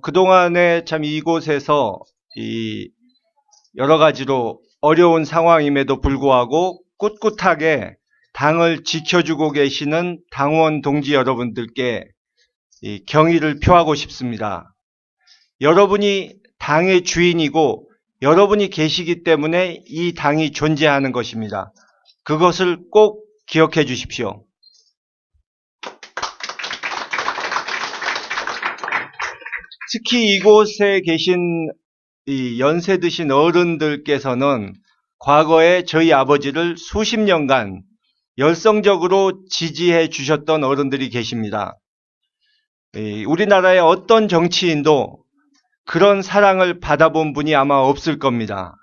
그동안에 참 이곳에서 여러 가지로 어려운 상황임에도 불구하고 꿋꿋하게 당을 지켜주고 계시는 당원 동지 여러분들께 경의를 표하고 싶습니다. 여러분이 당의 주인이고 여러분이 계시기 때문에 이 당이 존재하는 것입니다. 그것을 꼭 기억해 주십시오. 특히 이곳에 계신 이 연세 드신 어른들께서는 과거에 저희 아버지를 수십 년간 열성적으로 지지해 주셨던 어른들이 계십니다. 우리나라의 어떤 정치인도 그런 사랑을 받아본 분이 아마 없을 겁니다.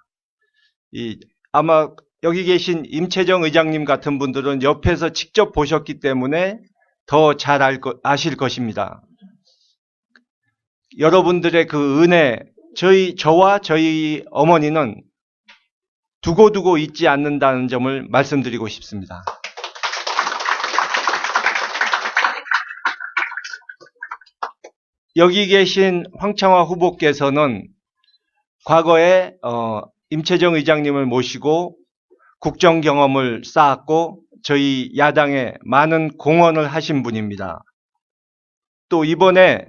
아마 여기 계신 임채정 의장님 같은 분들은 옆에서 직접 보셨기 때문에 더 잘 아실 것입니다. 여러분들의 그 은혜, 저와 저희 어머니는 두고두고 잊지 않는다는 점을 말씀드리고 싶습니다. 여기 계신 황창화 후보께서는 과거에 임채정 의장님을 모시고 국정 경험을 쌓았고 저희 야당에 많은 공헌을 하신 분입니다. 또 이번에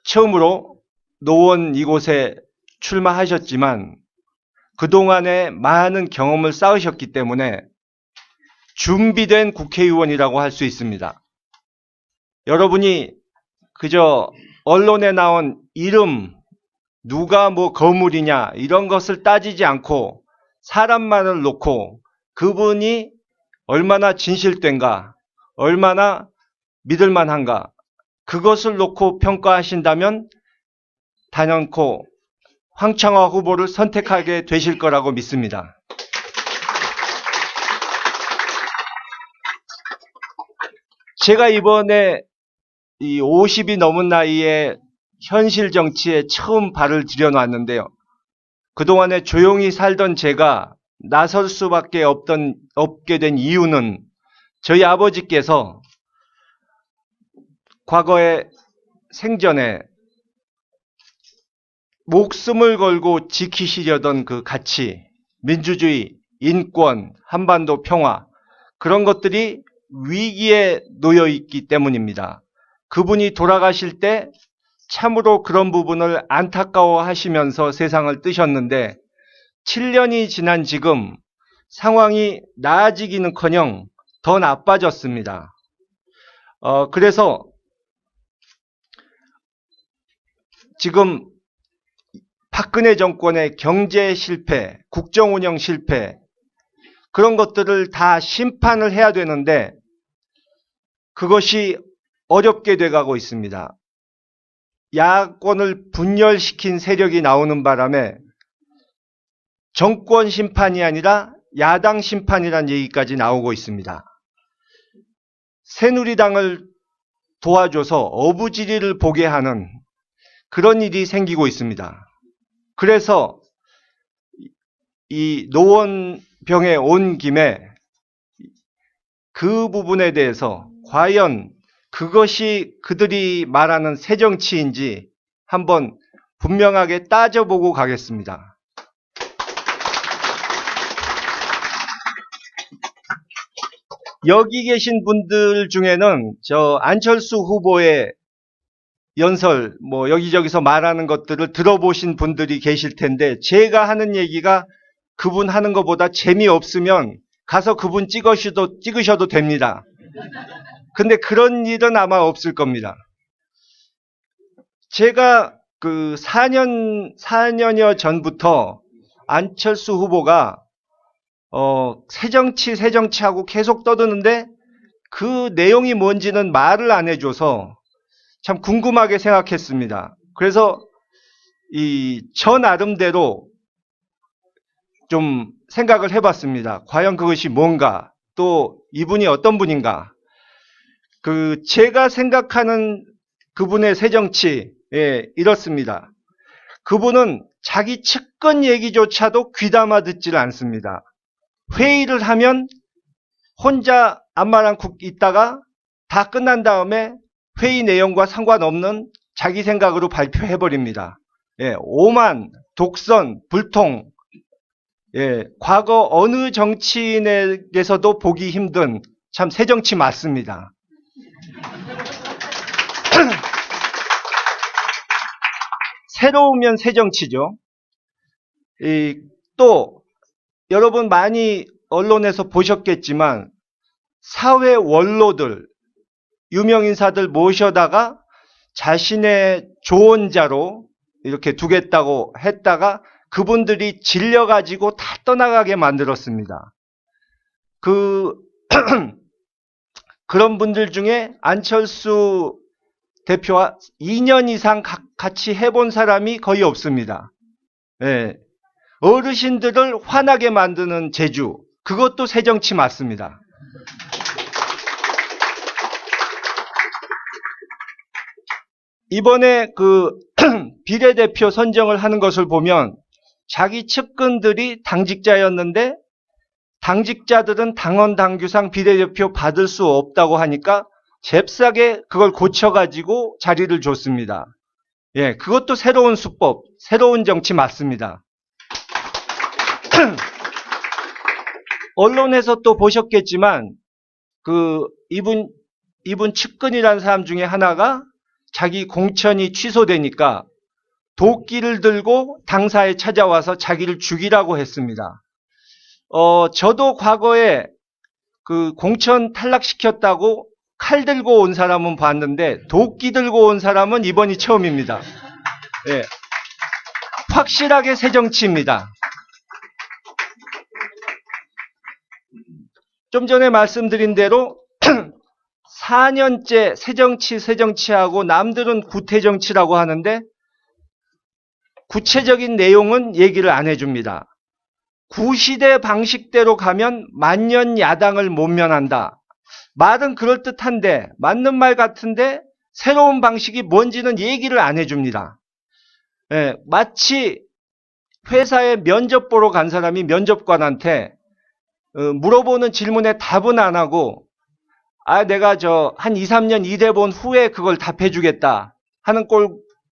처음으로 노원 이곳에 출마하셨지만 그동안에 많은 경험을 쌓으셨기 때문에 준비된 국회의원이라고 할 수 있습니다. 여러분이 그저 언론에 나온 이름, 누가 뭐 거물이냐 이런 것을 따지지 않고 사람만을 놓고 그분이 얼마나 진실된가, 얼마나 믿을만한가 그것을 놓고 평가하신다면 단연코 황창화 후보를 선택하게 되실 거라고 믿습니다. 제가 이번에 이 50이 넘은 나이에 현실 정치에 처음 발을 들여놨는데요. 그동안에 조용히 살던 제가 나설 수밖에 없게 된 이유는 저희 아버지께서 과거에 생전에 목숨을 걸고 지키시려던 그 가치, 민주주의, 인권, 한반도 평화 그런 것들이 위기에 놓여 있기 때문입니다. 그분이 돌아가실 때 참으로 그런 부분을 안타까워 하시면서 세상을 뜨셨는데 7년이 지난 지금 상황이 나아지기는커녕 더 나빠졌습니다. 그래서 지금 박근혜 정권의 경제 실패, 국정 운영 실패 그런 것들을 다 심판을 해야 되는데 그것이 어렵게 돼가고 있습니다. 야권을 분열시킨 세력이 나오는 바람에 정권 심판이 아니라 야당 심판이라는 얘기까지 나오고 있습니다. 새누리당을 도와줘서 어부지리를 보게 하는 그런 일이 생기고 있습니다. 그래서 이 노원병에 온 김에 그 부분에 대해서 과연 그것이 그들이 말하는 새정치인지 한번 분명하게 따져보고 가겠습니다. 여기 계신 분들 중에는 저 안철수 후보의 연설, 뭐 여기저기서 말하는 것들을 들어보신 분들이 계실 텐데 제가 하는 얘기가 그분 하는 것보다 재미없으면 가서 그분 찍으셔도 됩니다. 근데 그런 일은 아마 없을 겁니다. 제가 그 4년여 전부터 안철수 후보가 새정치하고 계속 떠드는데 그 내용이 뭔지는 말을 안 해줘서 참 궁금하게 생각했습니다. 그래서 저 나름대로 좀 생각을 해봤습니다. 과연 그것이 뭔가, 또 이분이 어떤 분인가. 제가 생각하는 그분의 새정치, 이렇습니다. 그분은 자기 측근 얘기조차도 귀담아 듣질 않습니다. 회의를 하면 혼자 앞말 않고 있다가 다 끝난 다음에 회의 내용과 상관없는 자기 생각으로 발표해버립니다. 예, 오만, 독선, 불통, 예, 과거 어느 정치인에게서도 보기 힘든 참 새정치 맞습니다. 새로우면 새정치죠. 또 여러분 많이 언론에서 보셨겠지만 사회 원로들, 유명인사들 모셔다가 자신의 조언자로 이렇게 두겠다고 했다가 그분들이 질려가지고 다 떠나가게 만들었습니다. 그런 분들 중에 안철수 대표와 2년 이상 같이 해본 사람이 거의 없습니다. 예. 어르신들을 화나게 만드는 재주, 그것도 새정치 맞습니다. 이번에 비례대표 선정을 하는 것을 보면 자기 측근들이 당직자였는데 당직자들은 당원 당규상 비례대표 받을 수 없다고 하니까 잽싸게 그걸 고쳐가지고 자리를 줬습니다. 예, 그것도 새로운 수법, 새로운 정치 맞습니다. 언론에서 또 보셨겠지만 이분 측근이라는 사람 중에 하나가 자기 공천이 취소되니까 도끼를 들고 당사에 찾아와서 자기를 죽이라고 했습니다. 저도 과거에 공천 탈락시켰다고 칼 들고 온 사람은 봤는데 도끼 들고 온 사람은 이번이 처음입니다. 예. 확실하게 새정치입니다. 좀 전에 말씀드린 대로 4년째 새정치하고 남들은 구태정치라고 하는데 구체적인 내용은 얘기를 안 해줍니다. 구시대 방식대로 가면 만년 야당을 못 면한다. 말은 그럴듯한데 맞는 말 같은데 새로운 방식이 뭔지는 얘기를 안 해줍니다. 예, 마치 회사에 면접 보러 간 사람이 면접관한테 물어보는 질문에 답은 안 하고 내가 한 2, 3년 일해 본 후에 그걸 답해주겠다 하는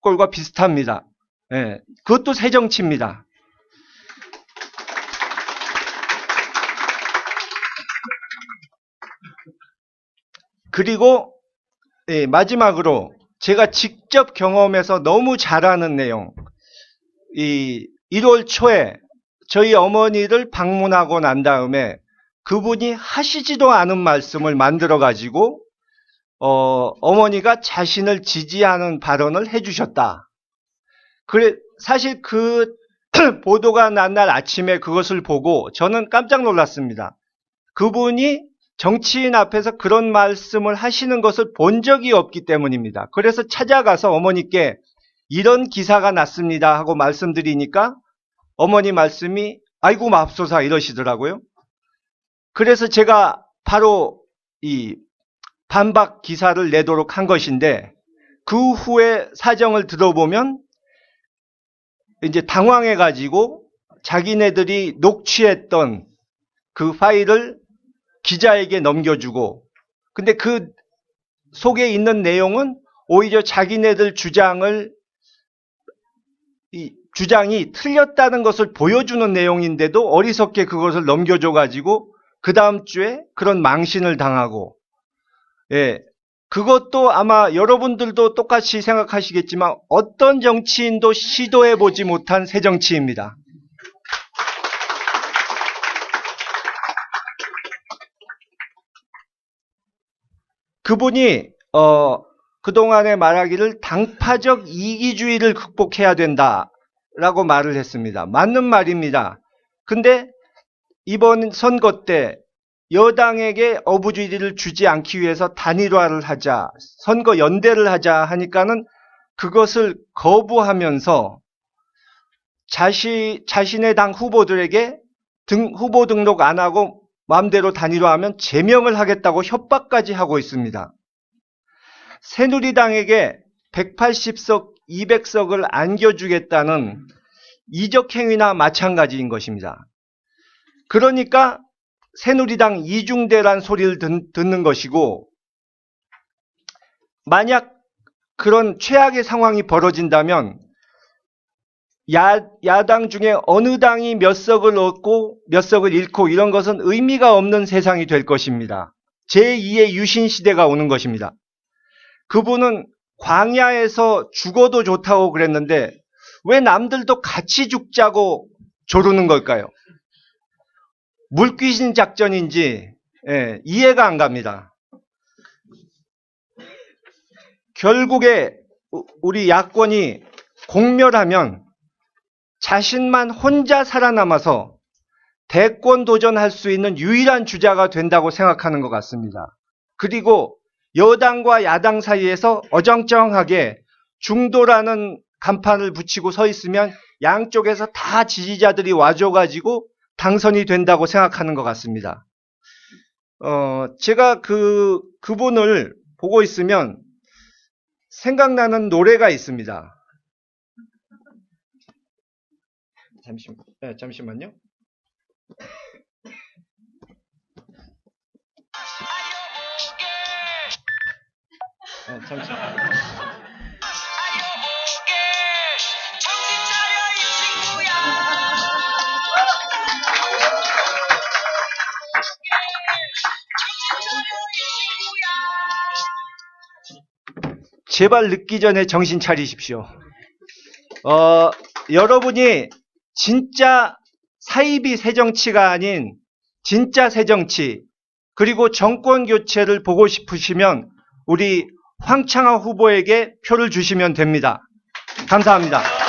꼴과 비슷합니다. 예, 그것도 새정치입니다. 그리고 마지막으로 제가 직접 경험해서 너무 잘 아는 내용, 1월 초에 저희 어머니를 방문하고 난 다음에 그분이 하시지도 않은 말씀을 만들어 가지고 어머니가 자신을 지지하는 발언을 해주셨다. 사실 보도가 난 날 아침에 그것을 보고 저는 깜짝 놀랐습니다. 그분이 정치인 앞에서 그런 말씀을 하시는 것을 본 적이 없기 때문입니다. 그래서 찾아가서 어머니께 이런 기사가 났습니다 하고 말씀드리니까 어머니 말씀이 아이고 맙소사 이러시더라고요. 그래서 제가 바로 이 반박 기사를 내도록 한 것인데 그 후에 사정을 들어보면 이제 당황해가지고 자기네들이 녹취했던 그 파일을 기자에게 넘겨주고 근데 그 속에 있는 내용은 오히려 자기네들 주장이 틀렸다는 것을 보여주는 내용인데도 어리석게 그것을 넘겨줘가지고 그 다음 주에 그런 망신을 당하고 예, 그것도 아마 여러분들도 똑같이 생각하시겠지만 어떤 정치인도 시도해보지 못한 새정치입니다. 그분이 그동안에 말하기를 당파적 이기주의를 극복해야 된다라고 말을 했습니다. 맞는 말입니다. 근데 이번 선거 때 여당에게 어부지리를 주지 않기 위해서 단일화를 하자, 선거 연대를 하자 하니까는 그것을 거부하면서 자신의 당 후보들에게 후보 등록 안 하고 마음대로 단일화하면 제명을 하겠다고 협박까지 하고 있습니다. 새누리당에게 180석, 200석을 안겨주겠다는 이적행위나 마찬가지인 것입니다. 그러니까 새누리당 이중대란 소리를 듣는 것이고 만약 그런 최악의 상황이 벌어진다면 야당 중에 어느 당이 몇 석을 얻고 몇 석을 잃고 이런 것은 의미가 없는 세상이 될 것입니다. 제2의 유신 시대가 오는 것입니다. 그분은 광야에서 죽어도 좋다고 그랬는데 왜 남들도 같이 죽자고 조르는 걸까요? 물귀신 작전인지 이해가 안 갑니다. 결국에 우리 야권이 공멸하면 자신만 혼자 살아남아서 대권 도전할 수 있는 유일한 주자가 된다고 생각하는 것 같습니다. 그리고 여당과 야당 사이에서 어정쩡하게 중도라는 간판을 붙이고 서 있으면 양쪽에서 다 지지자들이 와줘가지고 당선이 된다고 생각하는 것 같습니다. 제가 그분을 보고 있으면 생각나는 노래가 있습니다. 잠시만요. 제발 늦기 전에 정신 차리십시오. 여러분이 진짜 사이비 새정치가 아닌 진짜 새정치 그리고 정권 교체를 보고 싶으시면 우리 황창화 후보에게 표를 주시면 됩니다. 감사합니다.